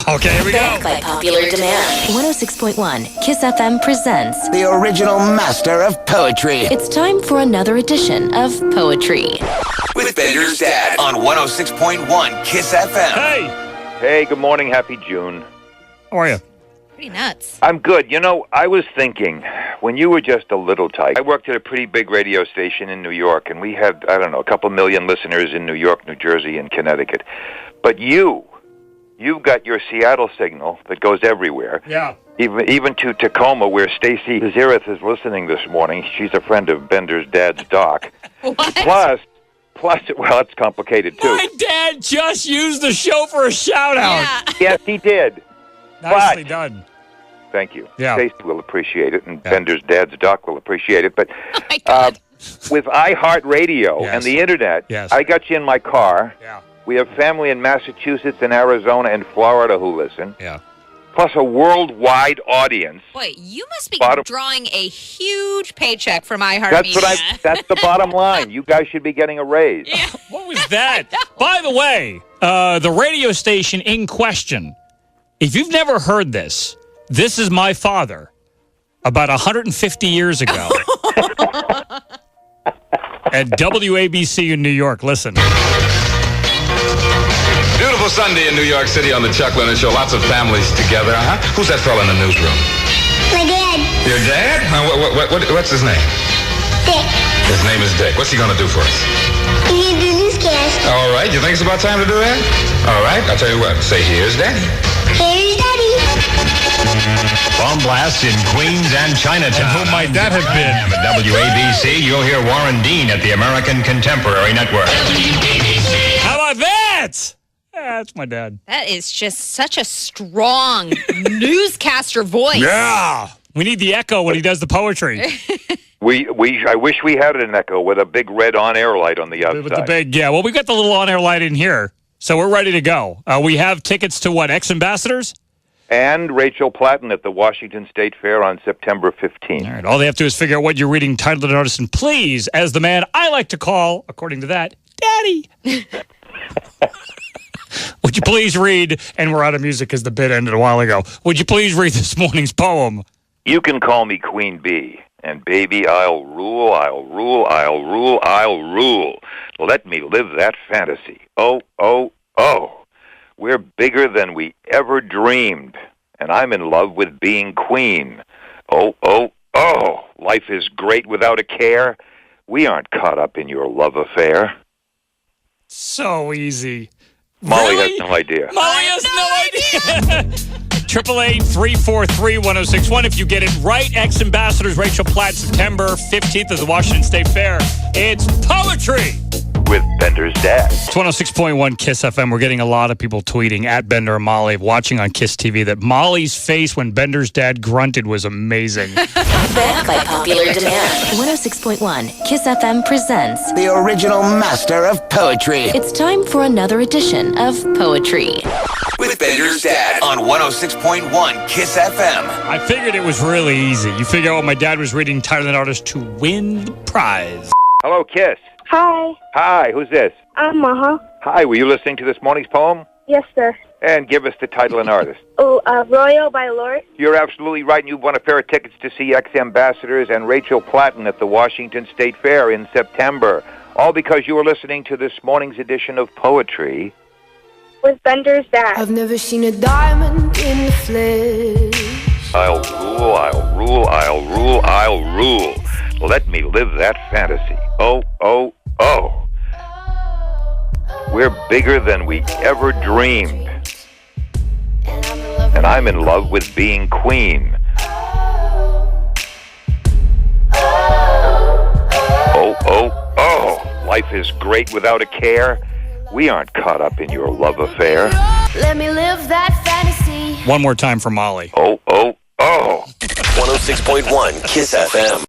Okay, here we Back go. by popular demand. 106.1 Kiss FM presents The original master of poetry. It's time for another edition of Poetry. With Bender's Dad on 106.1 Kiss FM. Hey, Hey, good morning. Happy June. how are you? Pretty nuts. I'm good. You know, I was thinking, when you were just a little tyke, I worked at a pretty big radio station in New York, and we had, I don't know, a couple million listeners in New York, New Jersey, and Connecticut. But you've got your Seattle signal that goes everywhere. Yeah. Even to Tacoma, where Stacey Zierath is listening this morning. She's a friend of Bender's dad's Doc. What? Plus, well, it's complicated, too. My dad just used the show for a shout-out. Yeah. Yes, he did. Nicely But- done. Thank you. Yeah. Stacey will appreciate it, and Yeah. Bender's dad's Doc will appreciate it. But Oh my God. with iHeartRadio Yes. and the Internet, Yes. I got you in my car. Yeah. We have family in Massachusetts and Arizona and Florida who listen, Yeah. plus a worldwide audience. Boy, you must be Bottom- drawing a huge paycheck from iHeartMedia. That's the bottom line. You guys should be getting a raise. Yeah. What was that? By the way, the radio station in question, if you've never heard this, this is my father about 150 years ago at WABC in New York. Listen. Beautiful Sunday in New York City on the Chuck Leonard Show. Lots of families together. Who's that fella in the newsroom? My dad, Your dad? What's his name? Dick. His name is Dick. What's he going to do for us? We need the newscast. All right. You think it's about time to do that? All right. I'll tell you what. Say, here's Daddy. Here's Daddy. Bomb blasts in Queens and Chinatown. And who might that have been? At WABC, you'll hear Warren Dean at the American Contemporary Network. How about that? Yeah, that's my dad. That is just such a strong newscaster voice. Yeah. We need the echo when he does the poetry. I wish we had an echo with a big red on-air light on the outside. With the big, yeah. Well, we got the little on-air light in here, so we're ready to go. We have tickets to what, ex-ambassadors? And Rachel Platten at the Washington State Fair on September 15th. All right, all they have to do is figure out what you're reading, title and artist, and please, as the man I like to call, according to that, Daddy. Would you please read, and we're out of music because the bit ended a while ago, would you please read this morning's poem? You can call me Queen Bee, and baby, I'll rule, I'll rule, I'll rule, I'll rule. Let me live that fantasy. Oh, oh, oh. We're bigger than we ever dreamed, and I'm in love with being queen. Oh, oh, oh. Life is great without a care. We aren't caught up in your love affair. So easy. Molly Really? has no idea. Molly has no idea. 888-343-1061. If you get it right, ex-ambassadors Rachel Platt, September 15th at the Washington State Fair. It's poetry. With Bender's dad. It's 106.1 Kiss FM. We're getting a lot of people tweeting at Bender and Molly, watching on Kiss TV, that Molly's face when Bender's dad grunted was amazing. Back by popular demand. 106.1 Kiss FM presents The original master of poetry. It's time for another edition of Poetry. With Bender's Dad on 106.1 Kiss FM. I figured it was really easy. You figure out what my dad was reading, title and artist to win the prize. Hello, Kiss. Hi, Hi, who's this? I'm Maha. Hi, were you listening to this morning's poem? Yes, sir. And give us the title and artist. Oh, Royal by Lord. You're absolutely right, and you've won a pair of tickets to see ex-ambassadors and Rachel Platten at the Washington State Fair in September. All because you were listening to this morning's edition of Poetry. With Bender's dad. I've never seen a diamond in the flesh. I'll rule, I'll rule, I'll rule, I'll rule. Let me live that fantasy. Oh, oh, oh. We're bigger than we ever dreamed. And I'm in love with being queen. Oh, oh, oh. Life is great without a care. We aren't caught up in your love affair. Let me live that fantasy. One more time for Molly. Oh, oh, oh. 106.1 Kiss FM.